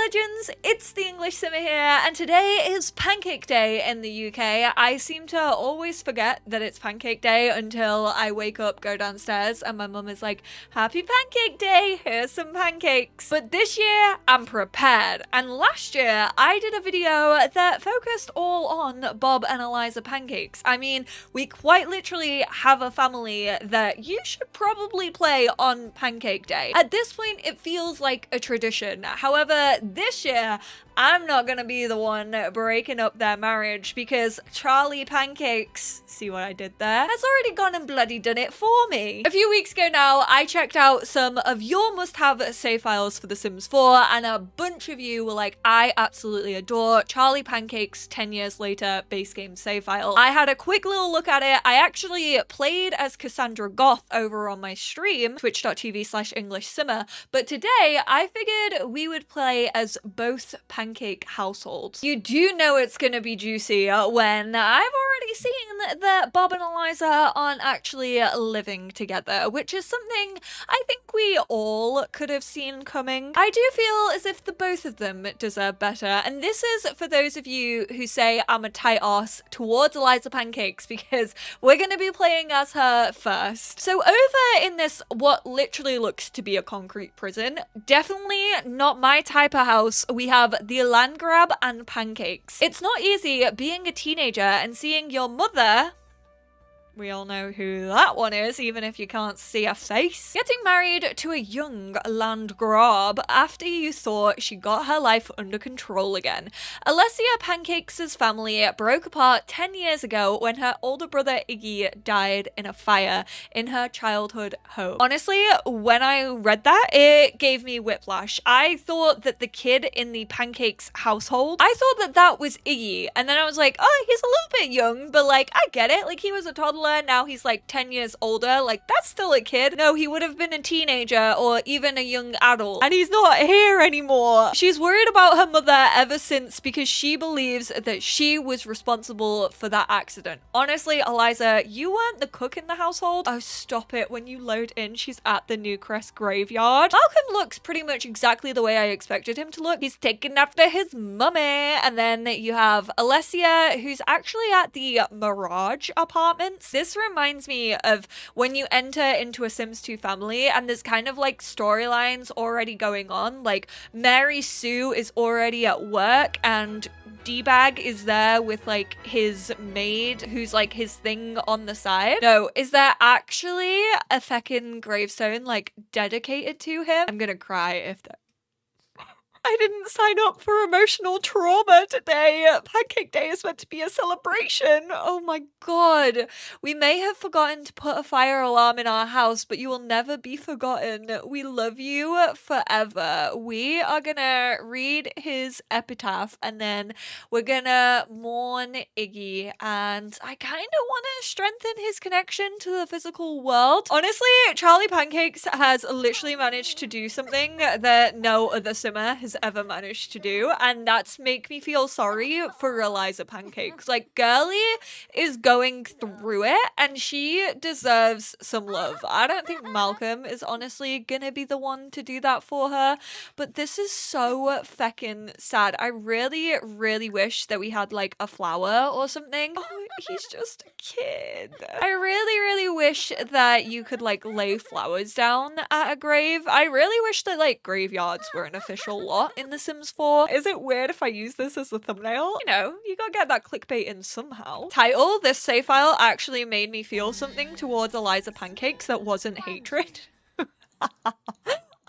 legends, it's the EnglishSimmer here, and today is Pancake Day in the UK. I seem to always forget that it's Pancake Day until I wake up, go downstairs, and my mum is like, "Happy Pancake Day, here's some pancakes." But this year, I'm prepared, and last year, I did a video that focused all on Bob and Eliza pancakes. I mean, we quite literally have a family that you should probably play on Pancake Day. At this point, it feels like a tradition. However, this year, I'm not gonna be the one breaking up their marriage because Charlie Pancakes, see what I did there, has already gone and bloody done it for me. A few weeks ago now, I checked out some of your must-have save files for The Sims 4, and a bunch of you were like, I absolutely adore Charlie Pancakes 10 years later base game save file. I had a quick little look at it. I actually played as Cassandra Goth over on my stream, twitch.tv/EnglishSimmer, but today I figured we would play as both pancake households. You do know it's gonna be juicy when I've already seen that Bob and Eliza aren't actually living together, which is something I think we all could have seen coming. I do feel as if the both of them deserve better, and this is for those of you who say I'm a tight ass towards Eliza Pancakes because we're gonna be playing as her first. So over in this what literally looks to be a concrete prison, definitely not my type of house, we have the land grab and pancakes. It's not easy being a teenager and seeing your mother, we all know who that one is, even if you can't see her face, getting married to a young land grab after you thought she got her life under control again. Alessia Pancakes' family broke apart 10 years ago when her older brother Iggy died in a fire in her childhood home. Honestly, when I read that, it gave me whiplash. I thought that the kid in the Pancakes household, I thought that that was Iggy, and then I was like, oh, he's a little bit young, but like, I get it, like he was a toddler, now he's like 10 years older, like that's still a kid. No, he would have been a teenager or even a young adult, and he's not here anymore. She's worried about her mother ever since because she believes that she was responsible for that accident. Honestly, Eliza, you weren't the cook in the household. Oh, stop it. When you load in, she's at the Newcrest graveyard. Malcolm looks pretty much exactly the way I expected him to look. He's taken after his mummy. And then you have Alessia, who's actually at the Mirage Apartments. This reminds me of when you enter into a Sims 2 family and there's kind of like storylines already going on. Like Mary Sue is already at work and D-Bag is there with like his maid who's like his thing on the side. No, is there actually a feckin' gravestone like dedicated to him? I'm gonna cry if that. I didn't sign up for emotional trauma today. Pancake Day is meant to be a celebration. Oh my god. We may have forgotten to put a fire alarm in our house, but you will never be forgotten. We love you forever. We are gonna read his epitaph and then we're gonna mourn Iggy, and I kind of want to strengthen his connection to the physical world. Honestly, Charlie Pancakes has literally managed to do something that no other simmer has ever managed to do, and that's make me feel sorry for Eliza Pancakes. Like, girly is going through it and she deserves some love. I don't think Malcolm is honestly gonna be the one to do that for her, but this is so feckin' sad. I really wish that we had like a flower or something. Oh, he's just a kid. I really wish that you could like lay flowers down at a grave. I really wish that like graveyards were an official lot in The Sims 4. Is it weird if I use this as the thumbnail? You know, you gotta get that clickbait in somehow. Title, this save file actually made me feel something towards Eliza Pancakes that wasn't hatred.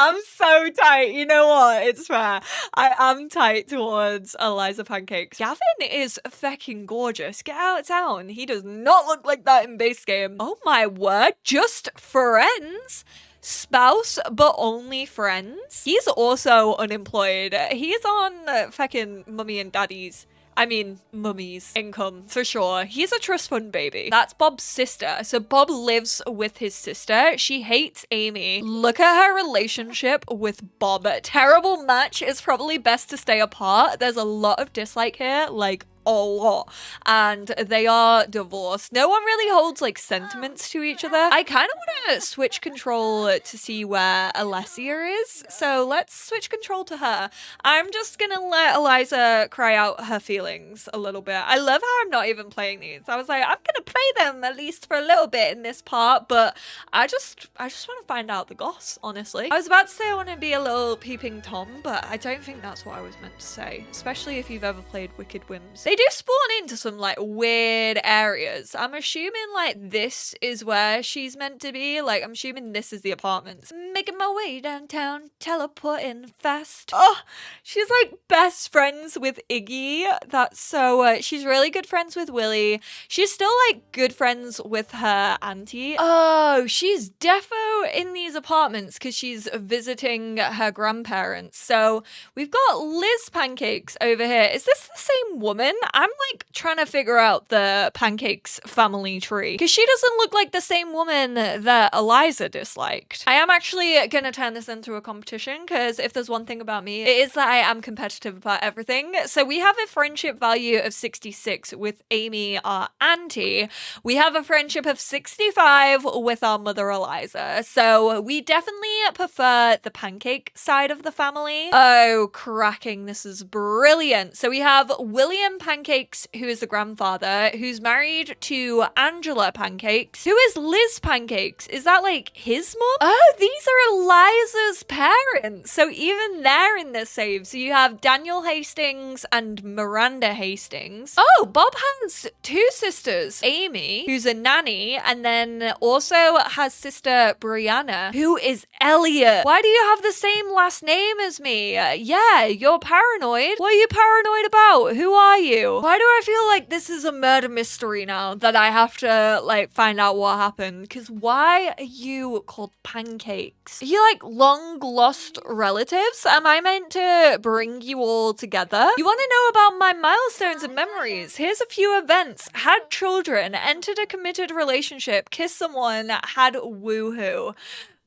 I'm so tight. You know what? It's fair. I am tight towards Eliza Pancakes. Gavin is fecking gorgeous. Get out of town. He does not look like that in base game. Oh my word. Just friends? Spouse, but only friends? He's also unemployed. He's on fecking mummy and daddy's, I mean, mummy's income for sure. He's a trust fund baby. That's Bob's sister. So Bob lives with his sister. She hates Amy. Look at her relationship with Bob. Terrible match. It's probably best to stay apart. There's a lot of dislike here, like a lot, and they are divorced. No one really holds like sentiments to each other. I kind of want to switch control to see where Alessia is, so let's switch control to her. I'm just gonna let Eliza cry out her feelings a little bit. I love how I'm not even playing these. I was like, I'm gonna play them at least for a little bit in this part, but I just want to find out the goss, honestly. I was about to say I want to be a little peeping Tom, but I don't think that's what I was meant to say, especially if you've ever played Wicked Whims. They do spawn into some like weird areas. I'm assuming like this is where she's meant to be. Like, I'm assuming this is the apartments. Making my way downtown, teleporting fast. Oh, she's like best friends with Iggy. That's so, she's really good friends with Willie. She's still like good friends with her auntie. Oh, she's defo in these apartments because she's visiting her grandparents. So we've got Liz Pancakes over here. Is this the same woman? I'm like trying to figure out the Pancakes family tree because she doesn't look like the same woman that Eliza disliked. I am actually gonna turn this into a competition because if there's one thing about me, it is that I am competitive about everything. So we have a friendship value of 66 with Amy, our auntie. We have a friendship of 65 with our mother Eliza. So we definitely prefer the Pancake side of the family. Oh, cracking. This is brilliant. So we have William Pancakes, who is the grandfather, who's married to Angela Pancakes, who is Liz Pancakes. Is that like his mom? Oh, these are Eliza's parents. So even they're in this save. So you have Daniel Hastings and Miranda Hastings. Oh, Bob has two sisters. Amy, who's a nanny, and then also has sister Brianna, who is Elliot. Why do you have the same last name as me? Yeah, you're paranoid. What are you paranoid about? Who are you? Why do I feel like this is a murder mystery now that I have to like find out what happened? Because why are you called Pancakes? Are you like long lost relatives? Am I meant to bring you all together? You want to know about my milestones and memories? Here's a few events. Had children, entered a committed relationship, kissed someone, had woohoo.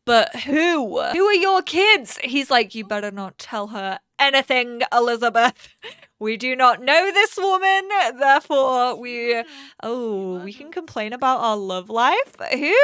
But who? Who are your kids? He's like, you better not tell her anything, Elizabeth. We do not know this woman, therefore we can complain about our love life. Who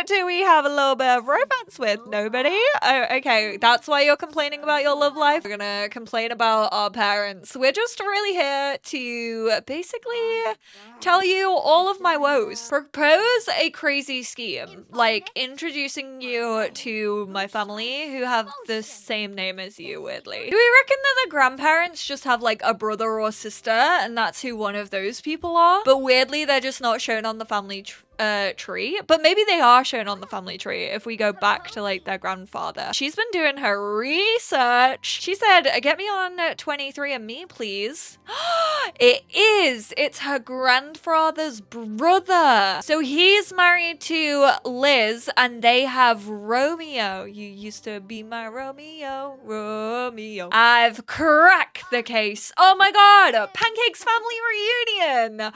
do we have a little bit of romance with? Nobody? Oh, okay, that's why you're complaining about your love life? We're gonna complain about our parents. We're just really here to basically tell you all of my woes. Propose a crazy scheme, like introducing you to my family who have the same name as you, weirdly. Do we reckon that the grandparents just have like a brother or sister and that's who one of those people are? But weirdly, they're just not shown on the family tree. But maybe they are shown on the family tree if we go back to like their grandfather. She's been doing her research. She said, get me on 23andMe, please. It is. It's her grandfather's brother. So he's married to Liz and they have Romeo. You used to be my Romeo, Romeo. I've cracked the case. Oh my god, Pancakes family reunion.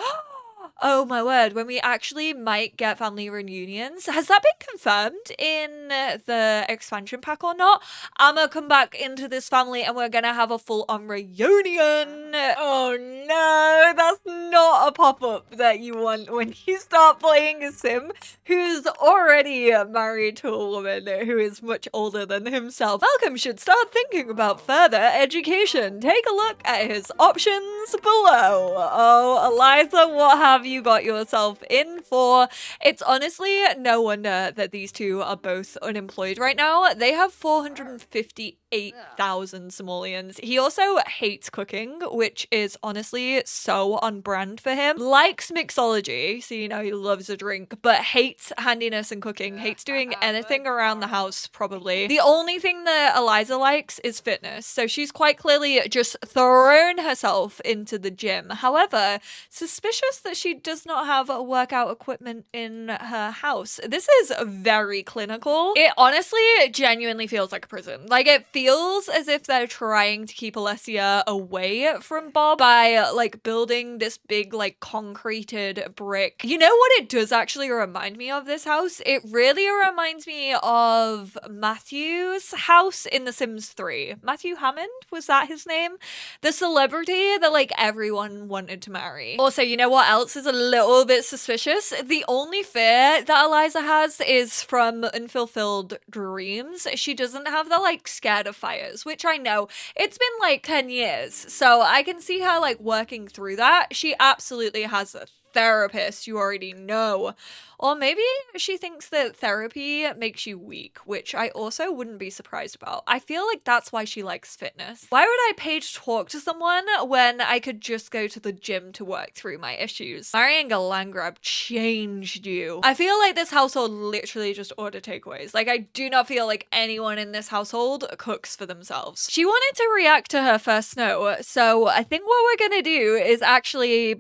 Oh my word, when we actually might get family reunions. Has that been confirmed in the expansion pack or not? I'm gonna come back into this family and we're gonna have a full-on reunion. Oh no, that's not a pop-up that you want when you start playing a sim who's already married to a woman who is much older than himself. Malcolm should start thinking about further education. Take a look at his options below. Oh, Eliza, what have you got yourself in for? It's honestly no wonder that these two are both unemployed right now. They have 458,000 simoleons. He also hates cooking, which is honestly so on brand for him. Likes mixology, so you know he loves a drink, but hates handiness and cooking, hates doing anything around the house probably. The only thing that Eliza likes is fitness, so she's quite clearly just thrown herself into the gym. However, suspicious that she does not have workout equipment in her house. This is very clinical. It honestly genuinely feels like a prison. Like, it feels feels as if they're trying to keep Alessia away from Bob by like building this big like concreted brick. You know what it does actually remind me of, this house? It really reminds me of Matthew's house in The Sims 3. Matthew Hammond, was that his name? The celebrity that like everyone wanted to marry. Also, you know what else is a little bit suspicious? The only fear that Eliza has is from unfulfilled dreams. She doesn't have the like scared of fires, which I know it's been like 10 years, so I can see her like working through that. She absolutely has a therapist, you already know. Or maybe she thinks that therapy makes you weak, which I also wouldn't be surprised about. I feel like that's why she likes fitness. Why would I pay to talk to someone when I could just go to the gym to work through my issues? Marrying a land grab changed you. I feel like this household literally just order takeaways. Like, I do not feel like anyone in this household cooks for themselves. She wanted to react to her first snow, so I think what we're gonna do is actually...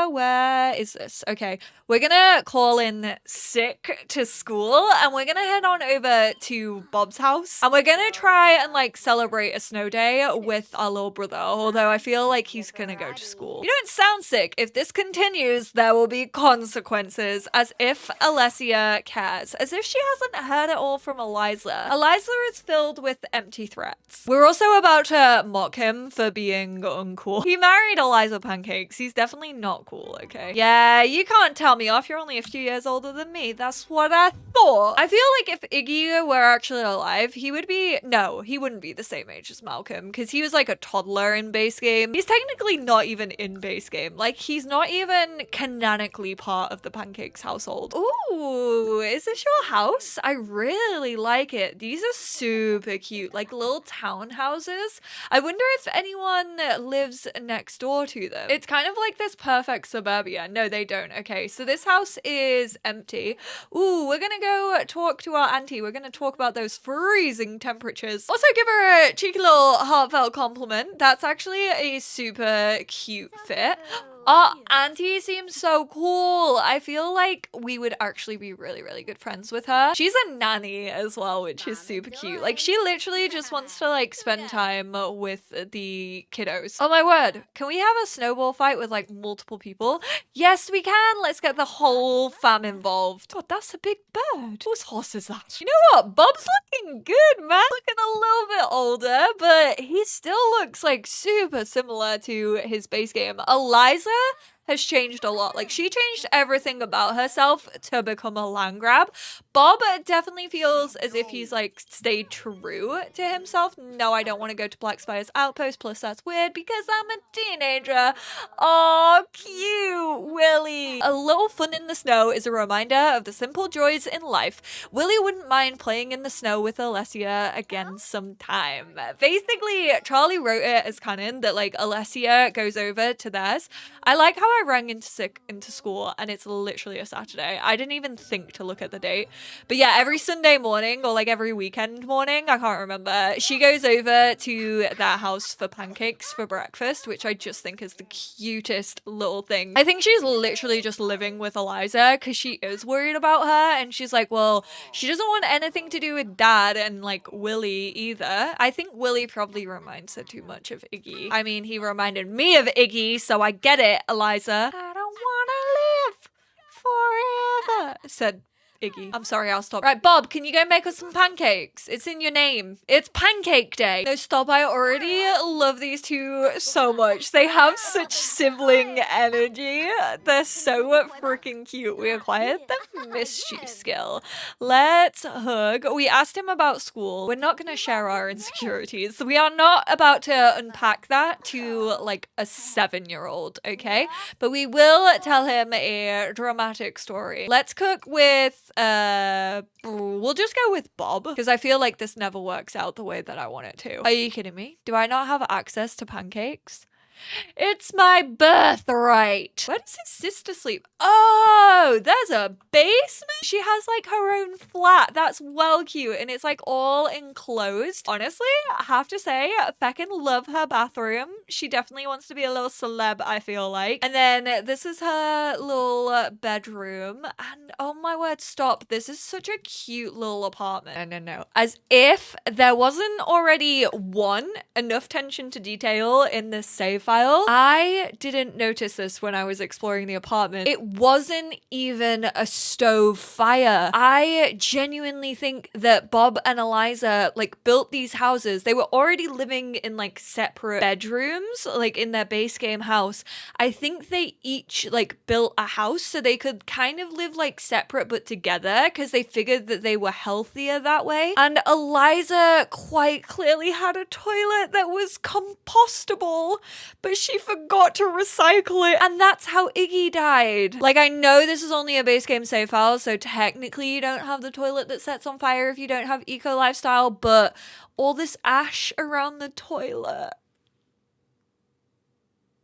Where is this? Okay, we're gonna call in sick to school and we're gonna head on over to Bob's house and we're gonna try and like celebrate a snow day with our little brother, although I feel like he's gonna go to school. You don't sound sick. If this continues, there will be consequences. As if Alessia cares. As if she hasn't heard it all from Eliza. Eliza is filled with empty threats. We're also about to mock him for being uncool. He married Eliza Pancakes. He's definitely not cool, okay? Yeah, you can't tell me off. You're only a few years older than me. That's what I thought. I feel like if Iggy were actually alive, he would be... No, he wouldn't be the same age as Malcolm because he was like a toddler in base game. He's technically not even in base game. Like, he's not even canonically part of the Pancakes household. Ooh, is this your house? I really like it. These are super cute, like little townhouses. I wonder if anyone lives next door to them. It's kind of like this perfect suburbia. No, they don't. Okay, so this house is empty. Ooh, we're gonna go talk to our auntie. We're gonna talk about those freezing temperatures. Also give her a cheeky little heartfelt compliment. That's actually a super cute fit. Our auntie seems so cool. I feel like we would actually be really, really good friends with her. She's a nanny as well, which is super cute. Like, she literally just wants to like spend time with the kiddos. Oh my word. Can we have a snowball fight with like multiple people? Yes, we can. Let's get the whole fam involved. God, that's a big bird. Whose horse is that? You know what? Bob's looking good, man. Looking a little bit older, but he still looks like super similar to his base game. Eliza has changed a lot. Like, she changed everything about herself to become a land grab. Bob definitely feels as if he's like stayed true to himself. No, I don't want to go to Black Spire's outpost, plus that's weird because I'm a teenager. Oh, cute Willie. A little fun in the snow is a reminder of the simple joys in life. Willie wouldn't mind playing in the snow with Alessia again sometime. Basically, Charlie wrote it as canon that like Alessia goes over to theirs. I like how I rang into sick into school and it's literally a Saturday. I didn't even think to look at the date. But yeah, every Sunday morning or like every weekend morning, I can't remember, she goes over to their house for pancakes for breakfast, which I just think is the cutest little thing. I think she's literally just living with Eliza because she is worried about her and she's like, well, she doesn't want anything to do with dad and like Willie either. I think Willie probably reminds her too much of Iggy. I mean, he reminded me of Iggy, so I get it, Eliza. I don't want to live forever, said Iggy. I'm sorry, I'll stop. Right, Bob, can you go make us some pancakes? It's in your name. It's pancake day. No, stop. I already love these two so much. They have such sibling energy. They're so freaking cute. We acquired the mischief skill. Let's hug. We asked him about school. We're not going to share our insecurities. We are not about to unpack that to like a 7-year-old, okay? But we will tell him a dramatic story. Let's cook with we'll just go with Bob because I feel like this never works out the way that I want it to. Are you kidding me? Do I not have access to pancakes? It's my birthright. Where does his sister sleep? Oh, there's a basement. She has like her own flat. That's well cute. And it's like all enclosed. Honestly, I have to say, I fucking love her bathroom. She definitely wants to be a little celeb, I feel like. And then this is her little bedroom. And oh my word, stop. This is such a cute little apartment. No. As if there wasn't already enough attention to detail in this save file. I didn't notice this when I was exploring the apartment. It wasn't even a stove fire. I genuinely think that Bob and Eliza like built these houses. They were already living in like separate bedrooms, like in their base game house. I think they each like built a house so they could kind of live like separate but together because they figured that they were healthier that way. And Eliza quite clearly had a toilet that was compostable, but she forgot to recycle it, and that's how Iggy died. Like, I know this is only a base game save file, so technically you don't have the toilet that sets on fire if you don't have eco lifestyle, but all this ash around the toilet.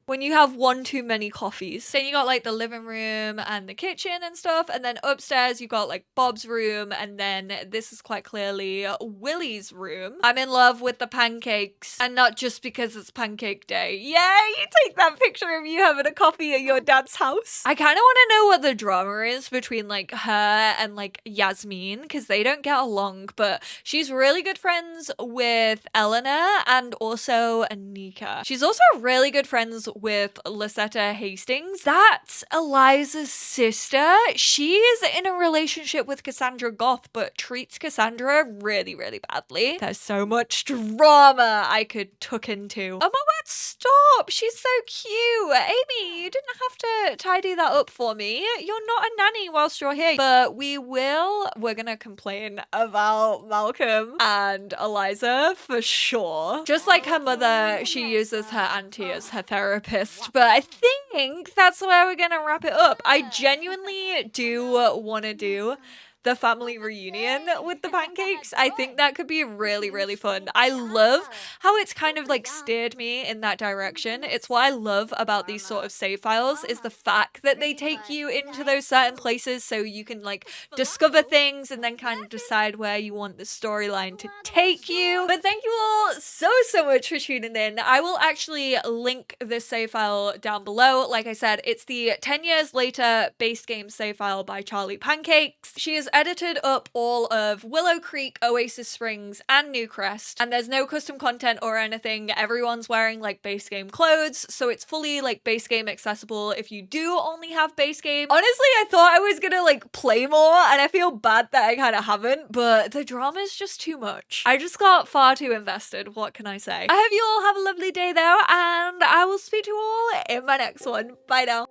When you have one too many coffees. Then you got like the living room and the kitchen and stuff. And then upstairs you got like Bob's room. And then this is quite clearly Willie's room. I'm in love with the pancakes. And not just because it's pancake day. Yeah, you take that picture of you having a coffee at your dad's house. I kind of want to know what the drama is between like her and like Yasmin. Because they don't get along. But she's really good friends with Eleanor and also Anika. She's also really good friends with Lisetta Hastings. That's Eliza's sister. She's in a relationship with Cassandra Goth, but treats Cassandra really, really badly. There's so much drama I could tuck into. Oh my word, stop! She's so cute. Amy, you didn't have to tidy that up for me. You're not a nanny whilst you're here. But we're gonna complain about Malcolm and Eliza for sure. Just like her mother, she uses her auntie as her therapist. But I think that's where we're gonna wrap it up. I genuinely do want to do the family reunion with the pancakes. I think that could be really, really fun. I love how it's kind of like steered me in that direction. It's what I love about these sort of save files is the fact that they take you into those certain places so you can like discover things and then kind of decide where you want the storyline to take you. But thank you all so much for tuning in. I will actually link this save file down below. Like I said, it's the 10 years later base game save file by Charly Pancakes. She is edited up all of Willow Creek, Oasis Springs, and Newcrest, and there's no custom content or anything. Everyone's wearing like base game clothes, so it's fully like base game accessible if you do only have base game. Honestly, I thought I was gonna like play more, and I feel bad that I kind of haven't, but the drama is just too much. I just got far too invested, what can I say? I hope you all have a lovely day though, and I will speak to you all in my next one. Bye now.